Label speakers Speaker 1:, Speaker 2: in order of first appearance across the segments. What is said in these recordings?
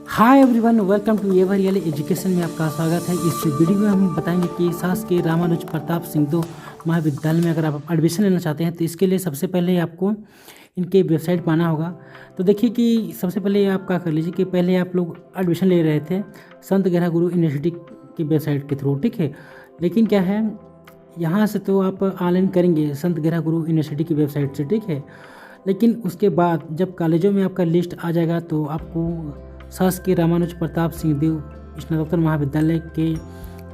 Speaker 1: Hi everyone, welcome to ever real education में आपका स्वागत है। इस वीडियो में हम बताएंगे कि शासकीय रामानुज प्रताप सिंह महाविद्यालय में अगर आप एडमिशन लेना चाहते हैं तो इसके लिए सबसे पहले आपको इनके वेबसाइट पर आना होगा। तो देखिए कि सबसे पहले आप क्या कर लीजिए कि पहले आप लोग एडमिशन ले रहे थे संत गिरहा गुरु यूनिवर्सिटी की वेबसाइट के थ्रू, ठीक है। लेकिन क्या है, यहाँ से तो आप ऑनलाइन करेंगे संत गिरहा गुरु यूनिवर्सिटी की वेबसाइट से, ठीक है। लेकिन उसके बाद जब कॉलेजों में आपका लिस्ट आ जाएगा तो आपको शासकीय रामानुज प्रताप सिंह स्नातकोत्तर महाविद्यालय के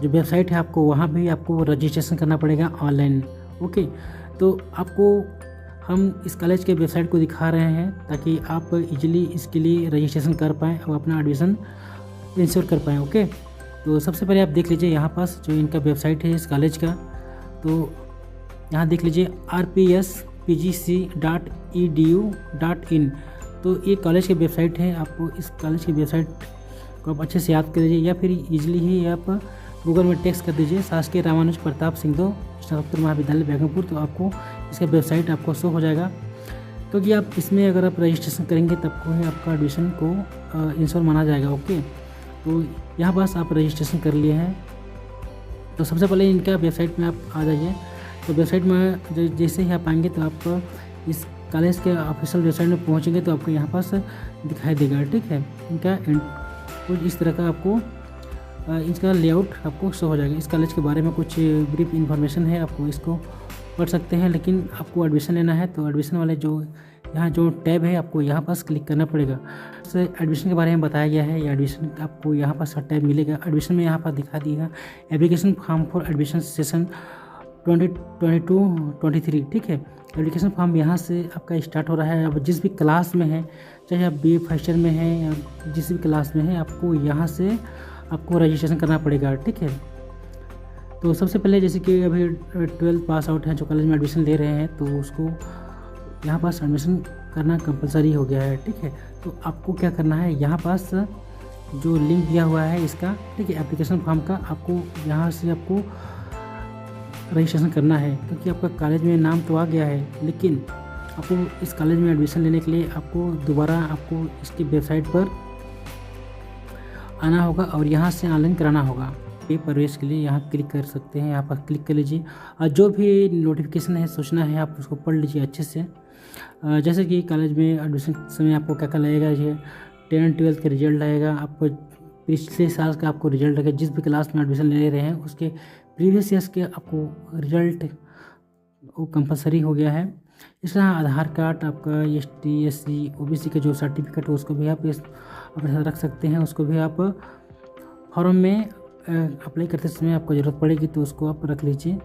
Speaker 1: जो वेबसाइट है आपको वहाँ भी आपको रजिस्ट्रेशन करना पड़ेगा ऑनलाइन। ओके, तो आपको हम इस कॉलेज के वेबसाइट को दिखा रहे हैं ताकि आप इजीली इसके लिए रजिस्ट्रेशन कर पाएँ और अपना एडमिशन इंश्योर कर पाएँ। ओके, तो सबसे पहले आप देख लीजिए यहाँ पास जो इनका वेबसाइट है इस कॉलेज का, तो यहाँ देख लीजिए rpspgc.edu.in। तो ये कॉलेज की वेबसाइट है। आपको इस कॉलेज की वेबसाइट को आप अच्छे से याद कर लीजिए या फिर इजीली ही आप गूगल में टेक्स्ट कर दीजिए शासकीय रामानुज प्रताप सिंह स्नातकोत्तर महाविद्यालय बेगमपुर, तो आपको इसका वेबसाइट आपको शो हो जाएगा। क्योंकि आप इसमें अगर आप रजिस्ट्रेशन करेंगे तब को ही आपका एडमिशन को इंश्योर माना जाएगा। ओके, तो यहाँ पास आप रजिस्ट्रेशन कर लिए हैं। तो सबसे पहले इनका वेबसाइट में आप आ जाइए। तो वेबसाइट में जैसे ही आप आएंगे तो आप इस कॉलेज के ऑफिशियल वेबसाइट में पहुंचेंगे तो आपको यहाँ पास दिखाई देगा, ठीक है। इनका कुछ इस तरह का आपको इसका लेआउट आपको शो हो जाएगा। इस कॉलेज के बारे में कुछ ब्रीफ इन्फॉर्मेशन है, आपको इसको पढ़ सकते हैं। लेकिन आपको एडमिशन लेना है तो एडमिशन वाले जो यहाँ जो टैब है आपको यहाँ पास क्लिक करना पड़ेगा। तो एडमिशन के बारे में बताया गया है। ये एडमिशन आपको यहाँ पास टैब मिलेगा। एडमिशन में यहाँ पर दिखा दिएगा application form for admission session 2022-23, ठीक है। एप्लीकेशन फॉर्म यहाँ से आपका स्टार्ट हो रहा है। अब जिस भी क्लास में है, चाहे आप BA फर्स्ट ईयर में है या जिस भी क्लास में है, आपको यहाँ से आपको रजिस्ट्रेशन करना पड़ेगा, ठीक है। तो सबसे पहले जैसे कि अभी 12th पास आउट है जो कॉलेज में एडमिशन ले रहे हैं तो उसको यहाँ पास एडमिशन करना कंपलसरी हो गया है, ठीक है। तो आपको क्या करना है, यहाँ पास जो लिंक दिया हुआ है इसका, ठीक है, एप्लीकेशन फॉर्म का, आपको यहाँ से आपको रजिस्ट्रेशन करना है। क्योंकि आपका कॉलेज में नाम तो आ गया है, लेकिन आपको इस कॉलेज में एडमिशन लेने के लिए आपको दोबारा आपको इसकी वेबसाइट पर आना होगा और यहाँ से ऑनलाइन कराना होगा। पे प्रवेश के लिए यहाँ क्लिक कर सकते हैं, यहाँ पर क्लिक कर लीजिए और जो भी नोटिफिकेशन है, सूचना है, आप उसको पढ़ लीजिए अच्छे से। जैसे कि कॉलेज में एडमिशन समय आपको क्या क्या लगेगा, ये 10th 12th का रिजल्ट आएगा, आपको पिछले साल का आपको रिजल्ट लगेगा। जिस भी क्लास में एडमिशन ले रहे हैं उसके प्रीवियस ईयर्स के आपको रिजल्ट वो कंपलसरी हो गया है। इसके अलावा आधार कार्ड, आपका ST SC OBC का जो सर्टिफिकेट है उसको भी आप अपने साथ रख सकते हैं। उसको भी आप फॉर्म में अप्लाई करते समय आपको ज़रूरत पड़ेगी तो उसको आप रख लीजिए।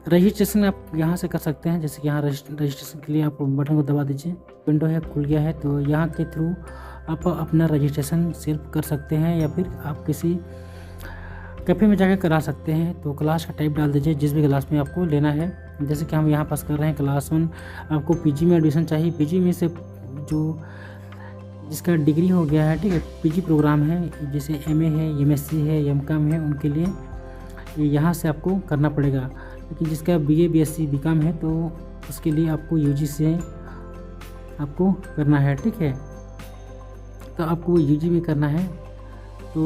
Speaker 1: रजिस्ट्रेशन आप यहाँ से कर सकते हैं। जैसे कि यहाँ रजिस्ट्रेशन के लिए आप बटन को दबा दीजिए, विंडो है खुल गया है। तो यहाँ के थ्रू आप अपना रजिस्ट्रेशन सेल्फ कर सकते हैं या फिर आप किसी कैफ़े में जाकर करा सकते हैं। तो क्लास का टाइप डाल दीजिए जिस भी क्लास में आपको लेना है। जैसे कि हम यहाँ पास कर रहे हैं क्लास 1। आपको PG में एडमिशन चाहिए, PG में से जो जिसका डिग्री हो गया है, ठीक है, PG प्रोग्राम है, जैसे MA है, MSc है, MCOM है, उनके लिए यहाँ से आपको करना पड़ेगा। लेकिन जिसका BA BSc BCom है तो उसके लिए आपको UG से आपको करना है, ठीक है। तो आपको UG में करना है। तो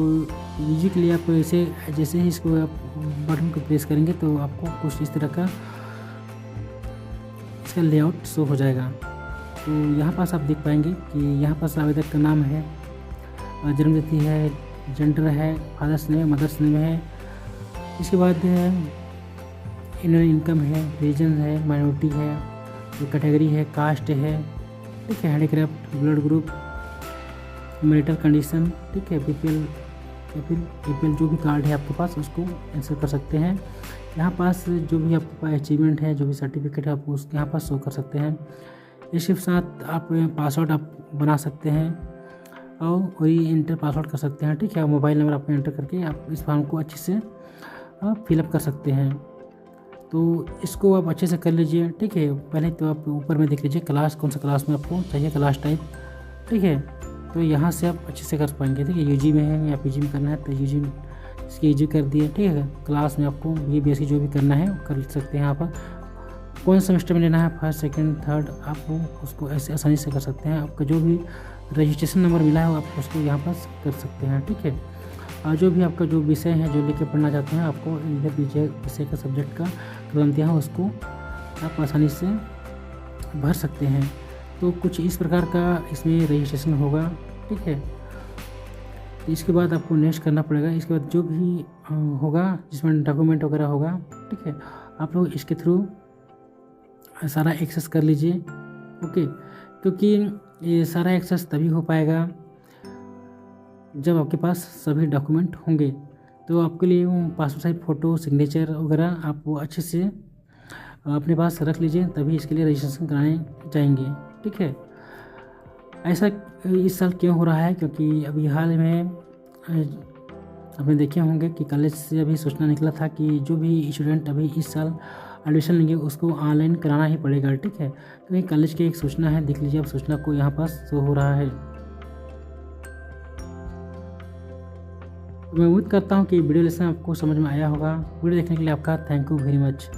Speaker 1: UG के लिए आपको ऐसे जैसे ही इसको आप बटन को प्रेस करेंगे तो आपको कुछ इस तरह का इसका लेआउट शो हो जाएगा। तो यहाँ पास आप देख पाएंगे कि यहाँ पास आवेदक का नाम है, जन्मतिथि है, जेंडर है, फादर्स नेम, मदर्स नेम है। इसके बाद एनुअल इनकम है, रीजन है, माइनॉरिटी है, कैटेगरी है, कास्ट है, ठीक है, handicraft, blood group, marital condition, ठीक है, BPL या फिर APL जो भी कार्ड है आपके पास उसको आंसर कर सकते हैं। यहाँ पास जो भी आपके पास अचीवमेंट है, जो भी सर्टिफिकेट है आप उसके यहाँ पास शो कर सकते हैं। इसके साथ आप पासवर्ड आप बना सकते हैं और वही इंटर पासवर्ड कर सकते हैं, ठीक है। मोबाइल नंबर आपको एंटर करके आप इस फॉर्म को अच्छे से फिलअप कर सकते हैं। तो इसको आप अच्छे से कर लीजिए, ठीक है। पहले तो आप ऊपर में देख लीजिए क्लास, कौन सा क्लास में आपको चाहिए, क्लास टाइप, ठीक है। तो यहाँ से आप अच्छे से कर पाएंगे, ठीक है। UG में है या PG में करना है तो UG इसकी UG कर दिए, ठीक है। क्लास में आपको BA BSc जो भी करना है कर सकते हैं। यहाँ पर कौन सेमेस्टर में लेना है, फर्स्ट सेकंड थर्ड, आप उसको ऐसे आसानी से कर सकते हैं। आपका जो भी रजिस्ट्रेशन नंबर मिला है, आप उसको यहाँ पर कर सकते हैं। ठीक है, और जो भी आपका जो विषय है जो लेके पढ़ना चाहते हैं, आपको इधर विषय का सब्जेक्ट का कलम दिया है, उसको आप आसानी से भर सकते हैं। तो कुछ इस प्रकार का इसमें रजिस्ट्रेशन होगा। ठीक है, इसके बाद आपको नेक्स्ट करना पड़ेगा। इसके बाद जो भी होगा जिसमें डॉक्यूमेंट वगैरह होगा, ठीक है, आप लोग इसके थ्रू सारा एक्सेस कर लीजिए। ओके, क्योंकि ये सारा एक्सेस तभी हो पाएगा जब आपके पास सभी डॉक्यूमेंट होंगे। तो आपके लिए वो पासपोर्ट साइज फ़ोटो, सिग्नेचर वगैरह आप वो अच्छे से अपने पास रख लीजिए, तभी इसके लिए रजिस्ट्रेशन कराने जाएंगे। ठीक है, ऐसा इस साल क्यों हो रहा है, क्योंकि अभी हाल में आपने देखे होंगे कि कॉलेज से अभी सूचना निकला था कि जो भी स्टूडेंट अभी इस साल एडमिशन लेंगे उसको ऑनलाइन कराना ही पड़ेगा। ठीक है, तो ये कॉलेज की एक सूचना है, देख लीजिए आप सूचना को यहाँ पर शो हो रहा है। मैं उम्मीद करता हूँ कि वीडियो लेसन आपको समझ में आया होगा। वीडियो देखने के लिए आपका थैंक यू वेरी मच।